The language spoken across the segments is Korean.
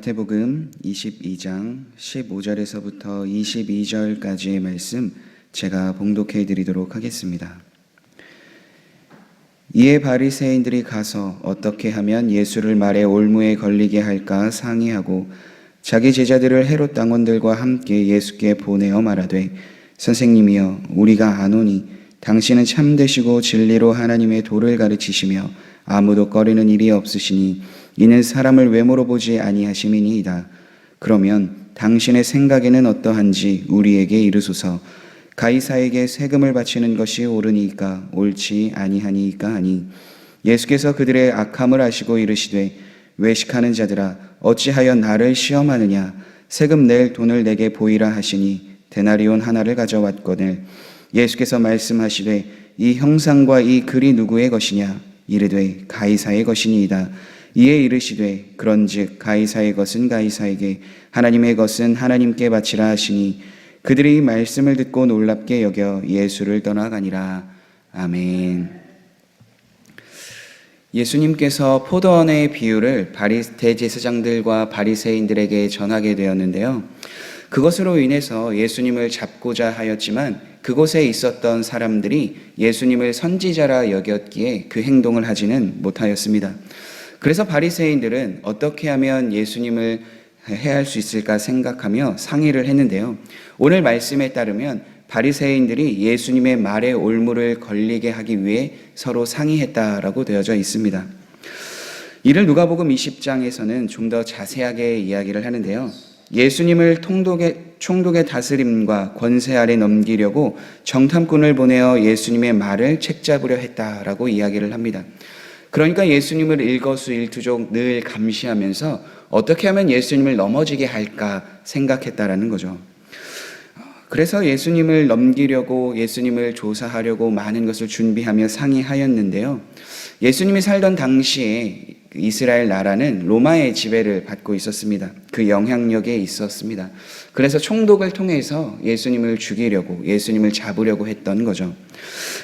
마태복음 22장 15절에서부터 22절까지의 말씀 제가 봉독해 드리도록 하겠습니다. 이에 바리새인들이 가서 어떻게 하면 예수를 말에 올무에 걸리게 할까 상의하고 자기 제자들을 헤롯 당원들과 함께 예수께 보내어 말하되 선생님이여 우리가 아노니 당신은 참되시고 진리로 하나님의 도를 가르치시며 아무도 꺼리는 일이 없으시니 이는 사람을 외모로 보지 아니하심이니이다. 그러면 당신의 생각에는 어떠한지 우리에게 이르소서. 가이사에게 세금을 바치는 것이 옳으니까 옳지 아니하니까 하니 예수께서 그들의 악함을 아시고 이르시되 외식하는 자들아 어찌하여 나를 시험하느냐. 세금 낼 돈을 내게 보이라 하시니 데나리온 하나를 가져왔거늘 예수께서 말씀하시되 이 형상과 이 글이 누구의 것이냐. 이르되 가이사의 것이니이다. 이에 이르시되 그런즉 가이사의 것은 가이사에게 하나님의 것은 하나님께 바치라 하시니 그들이 말씀을 듣고 놀랍게 여겨 예수를 떠나가니라. 아멘. 예수님께서 포도원의 비유를 대제사장들과 바리새인들에게 전하게 되었는데요. 그것으로 인해서 예수님을 잡고자 하였지만 그곳에 있었던 사람들이 예수님을 선지자라 여겼기에 그 행동을 하지는 못하였습니다. 그래서 바리새인들은 어떻게 하면 예수님을 해할 수 있을까 생각하며 상의를 했는데요. 오늘 말씀에 따르면 바리새인들이 예수님의 말에 올무를 걸리게 하기 위해 서로 상의했다라고 되어져 있습니다. 이를 누가복음 20장에서는 좀 더 자세하게 이야기를 하는데요. 예수님을 총독의 다스림과 권세 아래 넘기려고 정탐꾼을 보내어 예수님의 말을 책잡으려 했다라고 이야기를 합니다. 그러니까 예수님을 일거수일투족 늘 감시하면서 어떻게 하면 예수님을 넘어지게 할까 생각했다라는 거죠. 그래서 예수님을 넘기려고 예수님을 조사하려고 많은 것을 준비하며 상의하였는데요. 예수님이 살던 당시에 이스라엘 나라는 로마의 지배를 받고 있었습니다. 그 영향력에 있었습니다. 그래서 총독을 통해서 예수님을 죽이려고 예수님을 잡으려고 했던 거죠.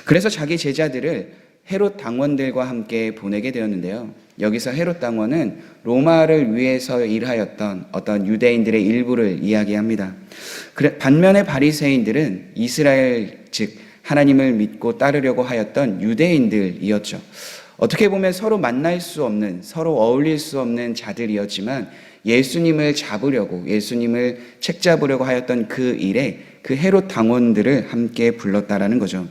그래서 자기 제자들을 헤롯 당원들과 함께 보내게 되었는데요. 여기서 헤롯 당원은 로마를 위해서 일하였던 어떤 유대인들의 일부를 이야기합니다. 반면에 바리새인들은 이스라엘 즉 하나님을 믿고 따르려고 하였던 유대인들이었죠. 어떻게 보면 서로 만날 수 없는, 서로 어울릴 수 없는 자들이었지만 예수님을 잡으려고, 예수님을 책잡으려고 하였던 그 일에 그 헤롯 당원들을 함께 불렀다라는 거죠.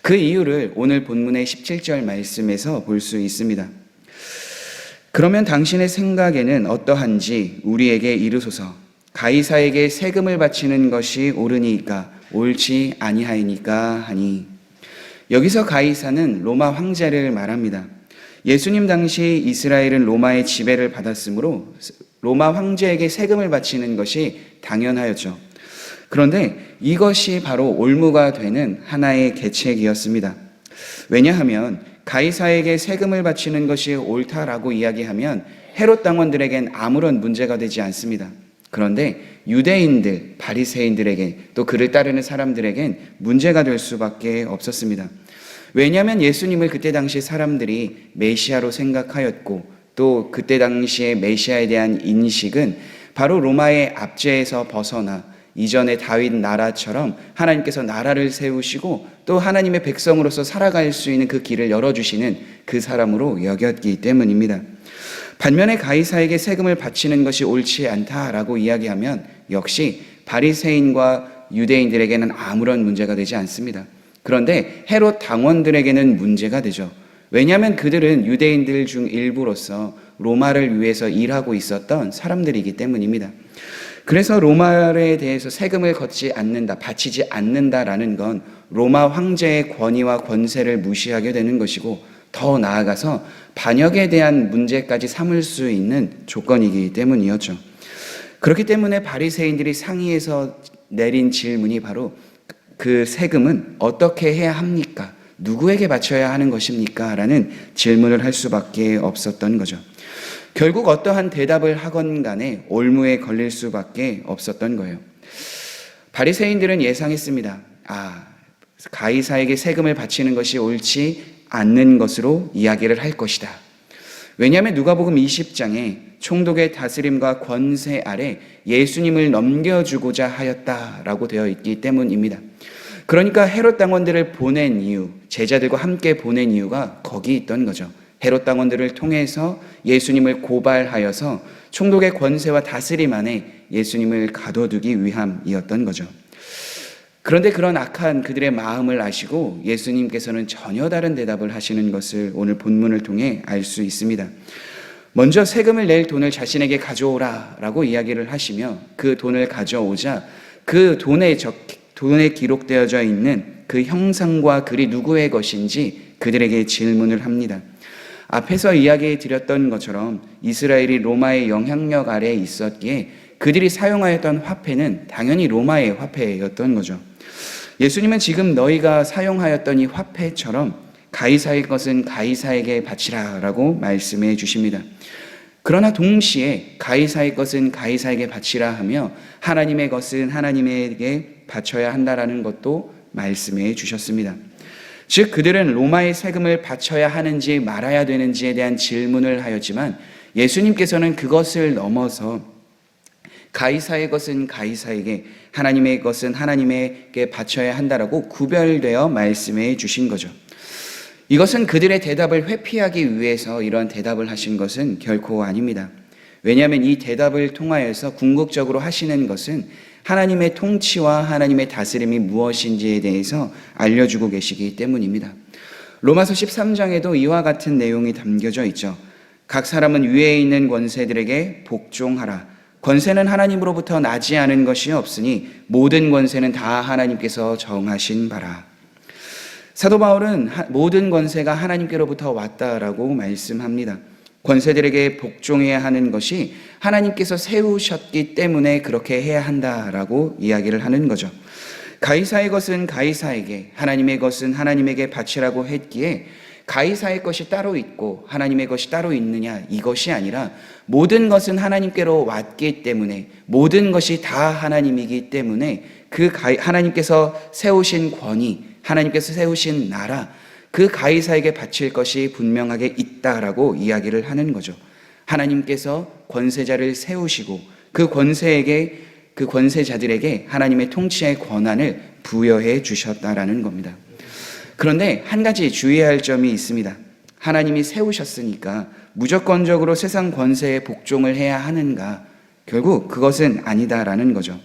그 이유를 오늘 본문의 17절 말씀에서 볼 수 있습니다. 그러면 당신의 생각에는 어떠한지 우리에게 이르소서. 가이사에게 세금을 바치는 것이 옳으니까 옳지 아니하니까 하니. 여기서 가이사는 로마 황제를 말합니다. 예수님 당시 이스라엘은 로마의 지배를 받았으므로 로마 황제에게 세금을 바치는 것이 당연하였죠. 그런데 이것이 바로 올무가 되는 하나의 계책이었습니다. 왜냐하면 가이사에게 세금을 바치는 것이 옳다라고 이야기하면 헤롯 당원들에겐 아무런 문제가 되지 않습니다. 그런데 유대인들, 바리새인들에게 또 그를 따르는 사람들에겐 문제가 될 수밖에 없었습니다. 왜냐하면 예수님을 그때 당시 사람들이 메시아로 생각하였고 또 그때 당시의 메시아에 대한 인식은 바로 로마의 압제에서 벗어나 이전의 다윗 나라처럼 하나님께서 나라를 세우시고 또 하나님의 백성으로서 살아갈 수 있는 그 길을 열어주시는 그 사람으로 여겼기 때문입니다. 반면에 가이사에게 세금을 바치는 것이 옳지 않다라고 이야기하면 역시 바리새인과 유대인들에게는 아무런 문제가 되지 않습니다. 그런데 헤롯 당원들에게는 문제가 되죠. 왜냐하면 그들은 유대인들 중 일부로서 로마를 위해서 일하고 있었던 사람들이기 때문입니다. 그래서 로마에 대해서 세금을 걷지 않는다, 바치지 않는다라는 건 로마 황제의 권위와 권세를 무시하게 되는 것이고 더 나아가서 반역에 대한 문제까지 삼을 수 있는 조건이기 때문이었죠. 그렇기 때문에 바리새인들이 상의해서 내린 질문이 바로 그 세금은 어떻게 해야 합니까? 누구에게 바쳐야 하는 것입니까? 라는 질문을 할 수밖에 없었던 거죠. 결국 어떠한 대답을 하건 간에 올무에 걸릴 수밖에 없었던 거예요. 바리새인들은 예상했습니다. 가이사에게 세금을 바치는 것이 옳지 않는 것으로 이야기를 할 것이다. 왜냐하면 누가복음 20장에 총독의 다스림과 권세 아래 예수님을 넘겨주고자 하였다라고 되어 있기 때문입니다. 그러니까 헤롯 당원들을 보낸 이유, 제자들과 함께 보낸 이유가 거기 있던 거죠. 헤롯 당원들을 통해서 예수님을 고발하여서 총독의 권세와 다스림 안에 예수님을 가둬두기 위함이었던 거죠. 그런데 그런 악한 그들의 마음을 아시고 예수님께서는 전혀 다른 대답을 하시는 것을 오늘 본문을 통해 알 수 있습니다. 먼저 세금을 낼 돈을 자신에게 가져오라 라고 이야기를 하시며 그 돈을 가져오자 그 돈에 기록되어져 있는 그 형상과 글이 누구의 것인지 그들에게 질문을 합니다. 앞에서 이야기 드렸던 것처럼 이스라엘이 로마의 영향력 아래에 있었기에 그들이 사용하였던 화폐는 당연히 로마의 화폐였던 거죠. 예수님은 지금 너희가 사용하였던 이 화폐처럼 가이사의 것은 가이사에게 바치라 라고 말씀해 주십니다. 그러나 동시에 가이사의 것은 가이사에게 바치라 하며 하나님의 것은 하나님에게 바쳐야 한다라는 것도 말씀해 주셨습니다. 즉 그들은 로마의 세금을 바쳐야 하는지 말아야 되는지에 대한 질문을 하였지만 예수님께서는 그것을 넘어서 가이사의 것은 가이사에게, 하나님의 것은 하나님에게 바쳐야 한다라고 구별되어 말씀해 주신 거죠. 이것은 그들의 대답을 회피하기 위해서 이런 대답을 하신 것은 결코 아닙니다. 왜냐하면 이 대답을 통하여서 궁극적으로 하시는 것은 하나님의 통치와 하나님의 다스림이 무엇인지에 대해서 알려주고 계시기 때문입니다. 로마서 13장에도 이와 같은 내용이 담겨져 있죠. 각 사람은 위에 있는 권세들에게 복종하라. 권세는 하나님으로부터 나지 않은 것이 없으니 모든 권세는 다 하나님께서 정하신 바라. 사도 바울은 모든 권세가 하나님께로부터 왔다라고 말씀합니다. 권세들에게 복종해야 하는 것이 하나님께서 세우셨기 때문에 그렇게 해야 한다라고 이야기를 하는 거죠. 가이사의 것은 가이사에게, 하나님의 것은 하나님에게 바치라고 했기에 가이사의 것이 따로 있고 하나님의 것이 따로 있느냐, 이것이 아니라 모든 것은 하나님께로 왔기 때문에, 모든 것이 다 하나님이기 때문에 하나님께서 세우신 권위, 하나님께서 세우신 나라, 그 가이사에게 바칠 것이 분명하게 있다라고 이야기를 하는 거죠. 하나님께서 권세자를 세우시고 그 권세자들에게 하나님의 통치의 권한을 부여해 주셨다라는 겁니다. 그런데 한 가지 주의해야 할 점이 있습니다. 하나님이 세우셨으니까 무조건적으로 세상 권세에 복종을 해야 하는가? 결국 그것은 아니다라는 거죠.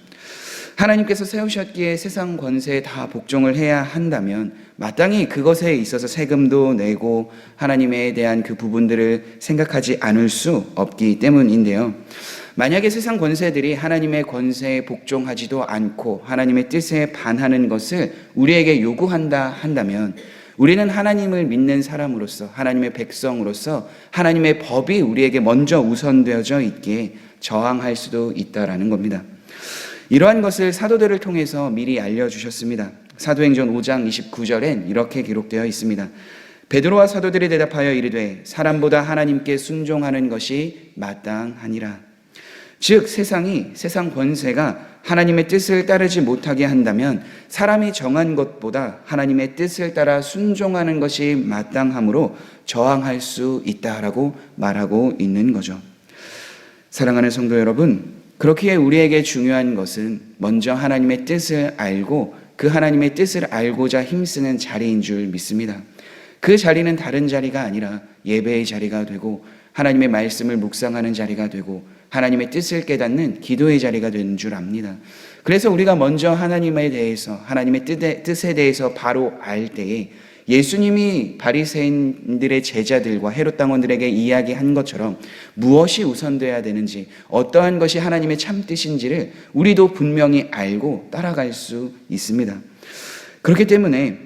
하나님께서 세우셨기에 세상 권세에 다 복종을 해야 한다면 마땅히 그것에 있어서 세금도 내고 하나님에 대한 그 부분들을 생각하지 않을 수 없기 때문인데요. 만약에 세상 권세들이 하나님의 권세에 복종하지도 않고 하나님의 뜻에 반하는 것을 우리에게 요구한다 한다면 우리는 하나님을 믿는 사람으로서, 하나님의 백성으로서 하나님의 법이 우리에게 먼저 우선되어져 있기에 저항할 수도 있다라는 겁니다. 이러한 것을 사도들을 통해서 미리 알려주셨습니다. 사도행전 5장 29절엔 이렇게 기록되어 있습니다. 베드로와 사도들이 대답하여 이르되 사람보다 하나님께 순종하는 것이 마땅하니라. 즉 세상 권세가 하나님의 뜻을 따르지 못하게 한다면 사람이 정한 것보다 하나님의 뜻을 따라 순종하는 것이 마땅하므로 저항할 수 있다라고 말하고 있는 거죠. 사랑하는 성도 여러분, 그렇기에 우리에게 중요한 것은 먼저 하나님의 뜻을 알고 그 하나님의 뜻을 알고자 힘쓰는 자리인 줄 믿습니다. 그 자리는 다른 자리가 아니라 예배의 자리가 되고 하나님의 말씀을 묵상하는 자리가 되고 하나님의 뜻을 깨닫는 기도의 자리가 되는 줄 압니다. 그래서 우리가 먼저 하나님에 대해서, 하나님의 뜻에 대해서 바로 알 때에 예수님이 바리새인들의 제자들과 헤롯 당원들에게 이야기한 것처럼 무엇이 우선돼야 되는지, 어떠한 것이 하나님의 참 뜻인지를 우리도 분명히 알고 따라갈 수 있습니다. 그렇기 때문에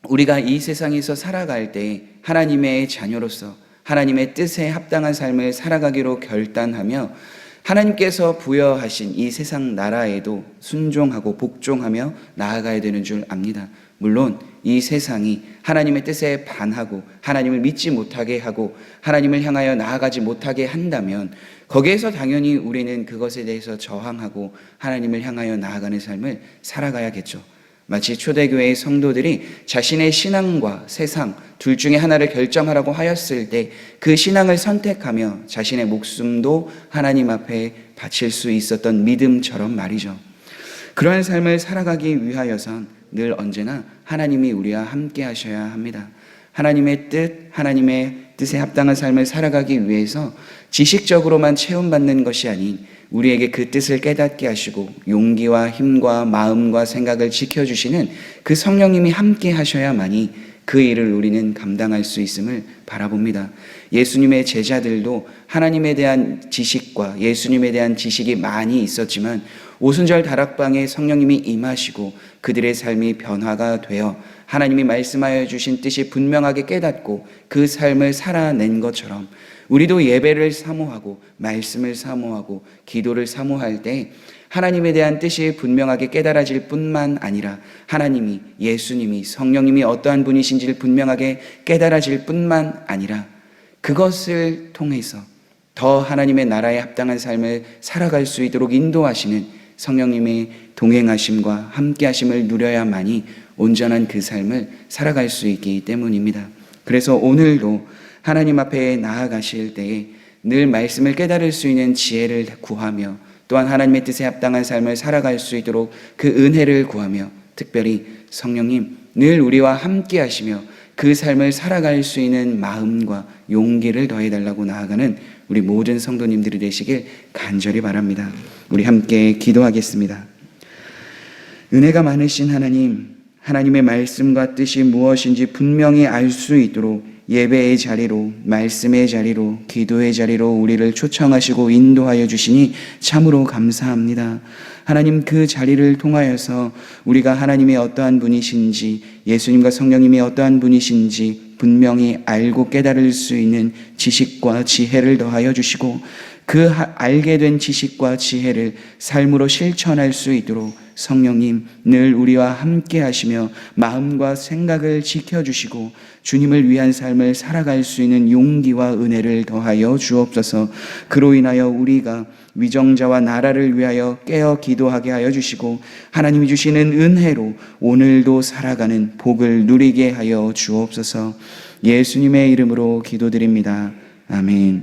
우리가 이 세상에서 살아갈 때 하나님의 자녀로서 하나님의 뜻에 합당한 삶을 살아가기로 결단하며 하나님께서 부여하신 이 세상 나라에도 순종하고 복종하며 나아가야 되는 줄 압니다. 물론 이 세상이 하나님의 뜻에 반하고 하나님을 믿지 못하게 하고 하나님을 향하여 나아가지 못하게 한다면 거기에서 당연히 우리는 그것에 대해서 저항하고 하나님을 향하여 나아가는 삶을 살아가야겠죠. 마치 초대교회의 성도들이 자신의 신앙과 세상 둘 중에 하나를 결정하라고 하였을 때 그 신앙을 선택하며 자신의 목숨도 하나님 앞에 바칠 수 있었던 믿음처럼 말이죠. 그러한 삶을 살아가기 위하여선 늘 언제나 하나님이 우리와 함께 하셔야 합니다. 하나님의 뜻, 하나님의 뜻에 합당한 삶을 살아가기 위해서 지식적으로만 체험받는 것이 아닌 우리에게 그 뜻을 깨닫게 하시고 용기와 힘과 마음과 생각을 지켜주시는 그 성령님이 함께 하셔야만이 그 일을 우리는 감당할 수 있음을 바라봅니다. 예수님의 제자들도 하나님에 대한 지식과 예수님에 대한 지식이 많이 있었지만 오순절 다락방에 성령님이 임하시고 그들의 삶이 변화가 되어 하나님이 말씀하여 주신 뜻이 분명하게 깨닫고 그 삶을 살아낸 것처럼 우리도 예배를 사모하고 말씀을 사모하고 기도를 사모할 때 하나님에 대한 뜻이 분명하게 깨달아질 뿐만 아니라 하나님이, 예수님이, 성령님이 어떠한 분이신지를 분명하게 깨달아질 뿐만 아니라 그것을 통해서 더 하나님의 나라에 합당한 삶을 살아갈 수 있도록 인도하시는 성령님의 동행하심과 함께하심을 누려야만이 온전한 그 삶을 살아갈 수 있기 때문입니다. 그래서 오늘도 하나님 앞에 나아가실 때에 늘 말씀을 깨달을 수 있는 지혜를 구하며 또한 하나님의 뜻에 합당한 삶을 살아갈 수 있도록 그 은혜를 구하며 특별히 성령님 늘 우리와 함께 하시며 그 삶을 살아갈 수 있는 마음과 용기를 더해달라고 나아가는 우리 모든 성도님들이 되시길 간절히 바랍니다. 우리 함께 기도하겠습니다. 은혜가 많으신 하나님, 하나님의 말씀과 뜻이 무엇인지 분명히 알 수 있도록 예배의 자리로, 말씀의 자리로, 기도의 자리로 우리를 초청하시고 인도하여 주시니 참으로 감사합니다. 하나님 그 자리를 통하여서 우리가 하나님이 어떠한 분이신지, 예수님과 성령님이 어떠한 분이신지 분명히 알고 깨달을 수 있는 지식과 지혜를 더하여 주시고 그 알게 된 지식과 지혜를 삶으로 실천할 수 있도록 성령님 늘 우리와 함께 하시며 마음과 생각을 지켜주시고 주님을 위한 삶을 살아갈 수 있는 용기와 은혜를 더하여 주옵소서. 그로 인하여 우리가 위정자와 나라를 위하여 깨어 기도하게 하여 주시고 하나님이 주시는 은혜로 오늘도 살아가는 복을 누리게 하여 주옵소서. 예수님의 이름으로 기도드립니다. 아멘.